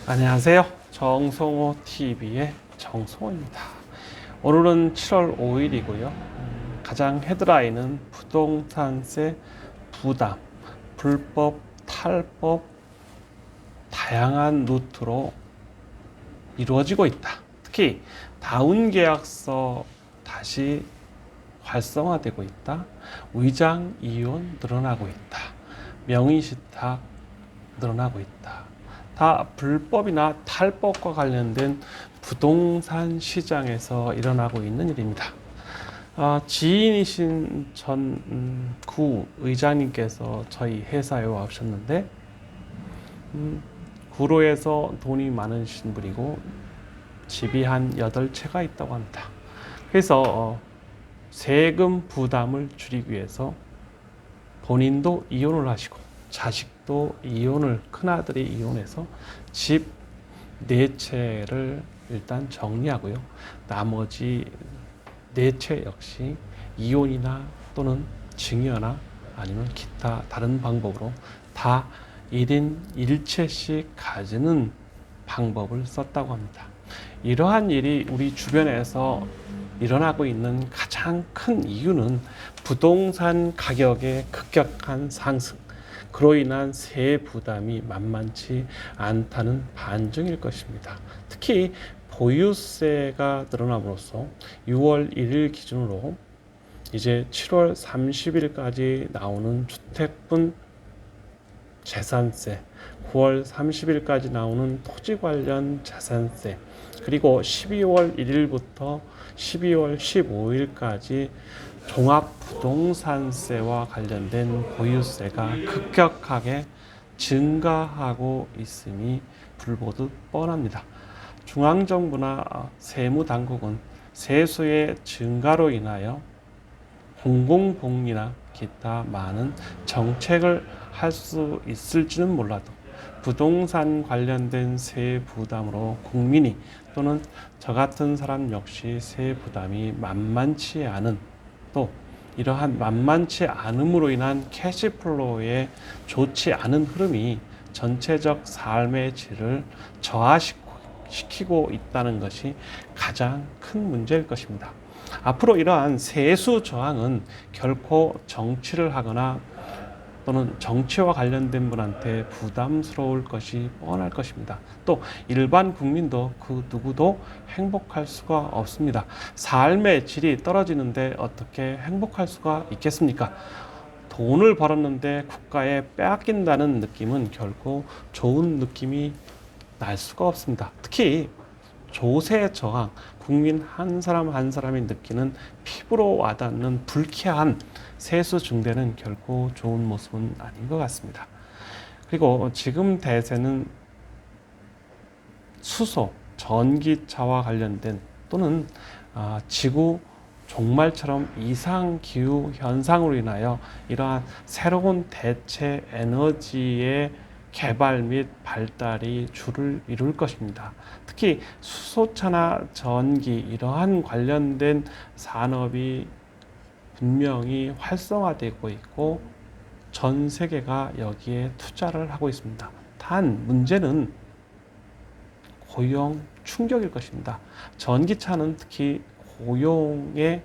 안녕하세요. 정성호 TV의 정성호입니다. 오늘은 7월 5일이고요. 가장 헤드라인은 부동산세 부담, 불법, 탈법, 다양한 루트로 이루어지고 있다. 특히 다운계약서 다시 활성화되고 있다. 위장 이혼 늘어나고 있다. 명의신탁 늘어나고 있다. 다 불법이나 탈법과 관련된 부동산 시장에서 일어나고 있는 일입니다. 지인이신 전 구 의장님께서 저희 회사에 와오셨는데 구로에서 돈이 많으신 분이고 집이 한 8채가 있다고 합니다. 그래서 세금 부담을 줄이기 위해서 본인도 이혼을 하시고 자식도 이혼을, 큰아들이 이혼해서 집 4채를 일단 정리하고요. 나머지 4채 역시 이혼이나 또는 증여나 아니면 기타 다른 방법으로 다 1인 1채씩 가지는 방법을 썼다고 합니다. 이러한 일이 우리 주변에서 일어나고 있는 가장 큰 이유는 부동산 가격의 급격한 상승, 그로 인한 세액 부담이 만만치 않다는 반증일 것입니다. 특히 보유세가 늘어남으로써 6월 1일 기준으로 이제 7월 30일까지 나오는 주택분 재산세, 9월 30일까지 나오는 토지 관련 재산세, 그리고 12월 1일부터 12월 15일까지 종합부동산세와 관련된 보유세가 급격하게 증가하고 있음이 불보듯 뻔합니다. 중앙정부나 세무당국은 세수의 증가로 인하여 공공복리나 기타 많은 정책을 할 수 있을지는 몰라도 부동산 관련된 세액 부담으로 국민이 또는 저 같은 사람 역시 세액 부담이 만만치 않은, 또 이러한 만만치 않음으로 인한 캐시플로우에 좋지 않은 흐름이 전체적 삶의 질을 저하시키고 있다는 것이 가장 큰 문제일 것입니다. 앞으로 이러한 세수 저항은 결코 정치를 하거나 또는 정치와 관련된 분한테 부담스러울 것이 뻔할 것입니다. 또 일반 국민도 그 누구도 행복할 수가 없습니다. 삶의 질이 떨어지는데 어떻게 행복할 수가 있겠습니까? 돈을 벌었는데 국가에 빼앗긴다는 느낌은 결코 좋은 느낌이 날 수가 없습니다. 특히 조세 저항, 국민 한 사람 한 사람이 느끼는 피부로 와닿는 불쾌한 세수 증대는 결코 좋은 모습은 아닌 것 같습니다. 그리고 지금 대세는 수소, 전기차와 관련된 또는 지구 종말처럼 이상기후 현상으로 인하여 이러한 새로운 대체 에너지의 개발 및 발달이 주를 이룰 것입니다. 특히 수소차나 전기 이러한 관련된 산업이 분명히 활성화되고 있고 전 세계가 여기에 투자를 하고 있습니다. 단 문제는 고용 충격일 것입니다. 전기차는 특히 고용의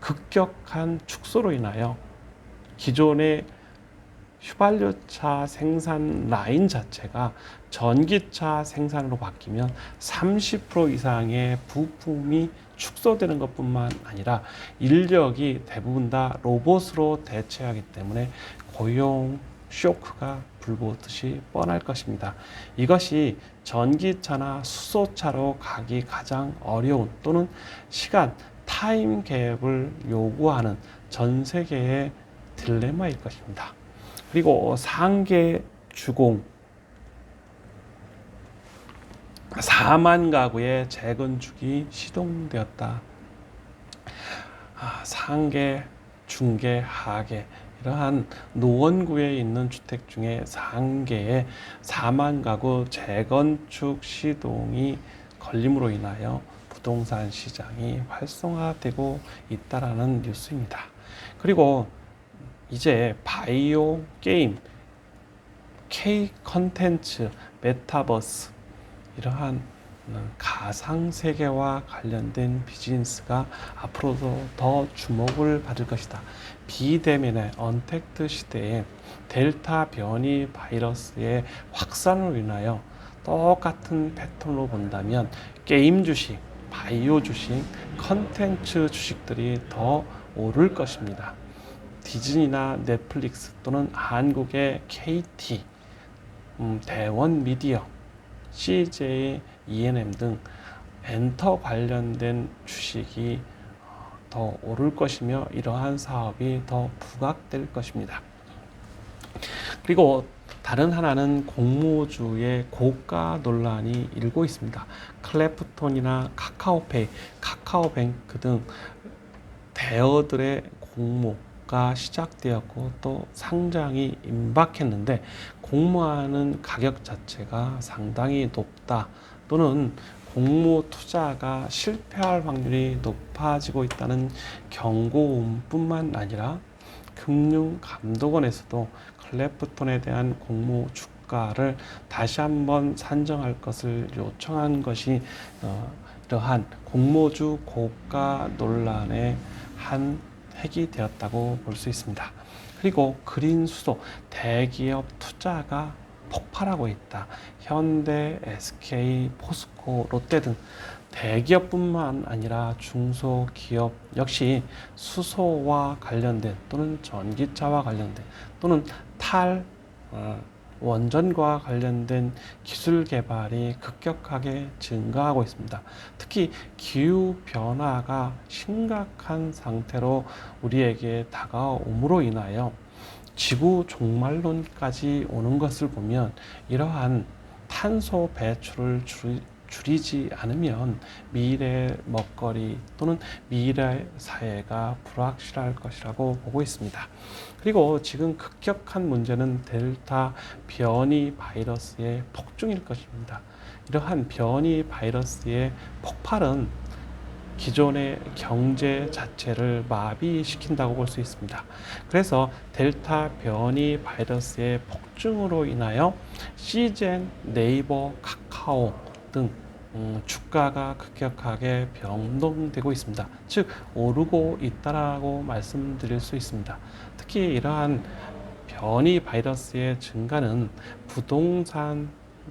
급격한 축소로 인하여 기존의 휘발유차 생산 라인 자체가 전기차 생산으로 바뀌면 30% 이상의 부품이 축소되는 것뿐만 아니라 인력이 대부분 다 로봇으로 대체하기 때문에 고용 쇼크가 불보듯이 뻔할 것입니다. 이것이 전기차나 수소차로 가기 가장 어려운 또는 시간, 타임 갭을 요구하는 전 세계의 딜레마일 것입니다. 그리고 상계 주공 4만 가구의 재건축이 시동되었다. 상계, 중계, 하계 이러한 노원구에 있는 주택 중에 상계에 4만 가구 재건축 시동이 걸림으로 인하여 부동산 시장이 활성화되고 있다라는 뉴스입니다. 그리고 이제 바이오 게임 K 컨텐츠, 메타버스 이러한 가상 세계와 관련된 비즈니스가 앞으로도 더 주목을 받을 것이다. 비대면의 언택트 시대에 델타 변이 바이러스의 확산으로 인하여 똑같은 패턴으로 본다면 게임 주식, 바이오 주식, 컨텐츠 주식들이 더 오를 것입니다. 디즈니나 넷플릭스 또는 한국의 KT, 대원 미디어, CJ, E&M 등 엔터 관련된 주식이 더 오를 것이며 이러한 사업이 더 부각될 것입니다. 그리고 다른 하나는 공모주의 고가 논란이 일고 있습니다. 클래프톤이나 카카오페이, 카카오뱅크 등 대어들의 공모가 시작되었고 또 상장이 임박했는데 공모하는 가격 자체가 상당히 높다 또는 공모 투자가 실패할 확률이 높아지고 있다는 경고음뿐만 아니라 금융감독원에서도 클래프톤에 대한 공모 주가를 다시 한번 산정할 것을 요청한 것이 이러한 공모주 고가 논란의 한 핵이 되었다고 볼 수 있습니다. 그리고 그린 수소 대기업 투자가 폭발하고 있다. 현대, SK, 포스코, 롯데 등 대기업뿐만 아니라 중소기업 역시 수소와 관련된 또는 전기차와 관련된 또는 원전과 관련된 기술 개발이 급격하게 증가하고 있습니다. 특히 기후 변화가 심각한 상태로 우리에게 다가옴으로 인하여 지구 종말론까지 오는 것을 보면 이러한 탄소 배출을 줄이지 않으면 미래 먹거리 또는 미래 사회가 불확실할 것이라고 보고 있습니다. 그리고 지금 급격한 문제는 델타 변이 바이러스의 폭증일 것입니다. 이러한 변이 바이러스의 폭발은 기존의 경제 자체를 마비시킨다고 볼 수 있습니다. 그래서 델타 변이 바이러스의 폭증으로 인하여 시젠, 네이버, 카카오 등 주가가 급격하게 변동되고 있습니다. 즉 오르고 있다라고 말씀드릴 수 있습니다. 특히 이러한 변이 바이러스의 증가는 부동산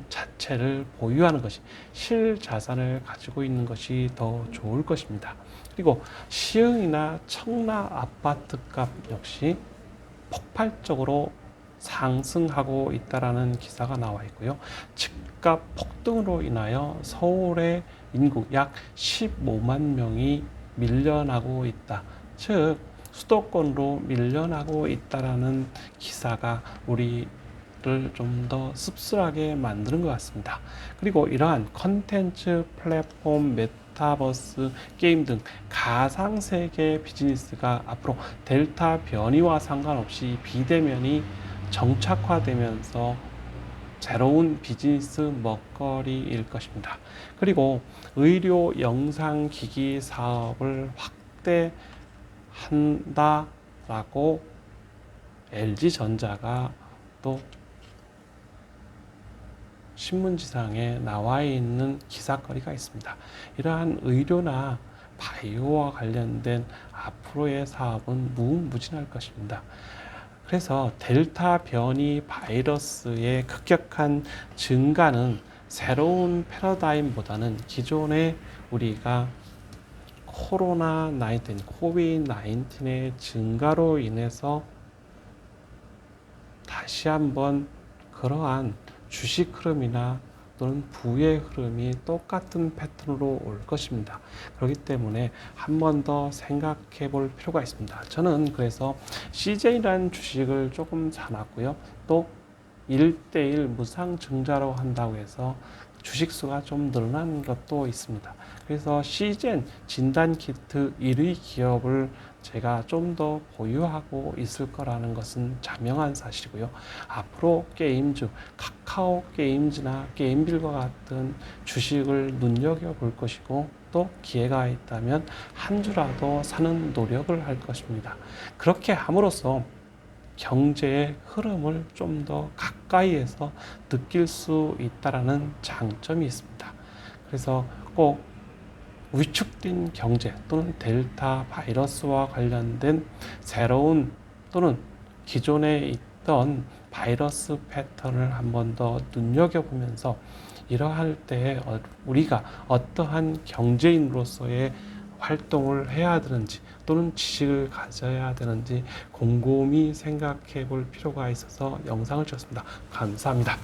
자체를 보유하는 것이 실자산을 가지고 있는 것이 더 좋을 것입니다. 그리고 시흥이나 청라 아파트값 역시 폭발적으로 상승하고 있다라는 기사가 나와 있고요. 집값 폭등으로 인하여 서울의 인구 약 15만 명이 밀려나고 있다. 즉 수도권으로 밀려나고 있다라는 기사가 우리를 좀 더 씁쓸하게 만드는 것 같습니다. 그리고 이러한 컨텐츠 플랫폼 메타버스 게임 등 가상세계 비즈니스가 앞으로 델타 변이와 상관없이 비대면이 정착화되면서 새로운 비즈니스 먹거리일 것입니다. 그리고 의료 영상기기 사업을 확대한다라고 LG전자가 또 신문지상에 나와 있는 기사거리가 있습니다. 이러한 의료나 바이오와 관련된 앞으로의 사업은 무궁무진할 것입니다. 그래서 델타 변이 바이러스의 급격한 증가는 새로운 패러다임보다는 기존의 우리가 코비드-19의 증가로 인해서 다시 한번 그러한 주식 흐름이나 또는 부의 흐름이 똑같은 패턴으로 올 것입니다. 그렇기 때문에 한 번 더 생각해 볼 필요가 있습니다. 저는 그래서 CJ라는 주식을 조금 사놨고요. 또 1대1 무상증자로 한다고 해서 주식수가 좀 늘어난 것도 있습니다. 그래서 시젠 진단키트 1위 기업을 제가 좀 더 보유하고 있을 거라는 것은 자명한 사실이고요. 앞으로 게임주, 카카오 게임즈나 게임빌과 같은 주식을 눈여겨볼 것이고 또 기회가 있다면 한 주라도 사는 노력을 할 것입니다. 그렇게 함으로써 경제의 흐름을 좀 더 가까이에서 느낄 수 있다라는 장점이 있습니다. 그래서 꼭 위축된 경제 또는 델타 바이러스와 관련된 새로운 또는 기존에 있던 바이러스 패턴을 한 번 더 눈여겨보면서 이러할 때 우리가 어떠한 경제인으로서의 활동을 해야 되는지 또는 지식을 가져야 되는지 곰곰이 생각해 볼 필요가 있어서 영상을 찍었습니다. 감사합니다.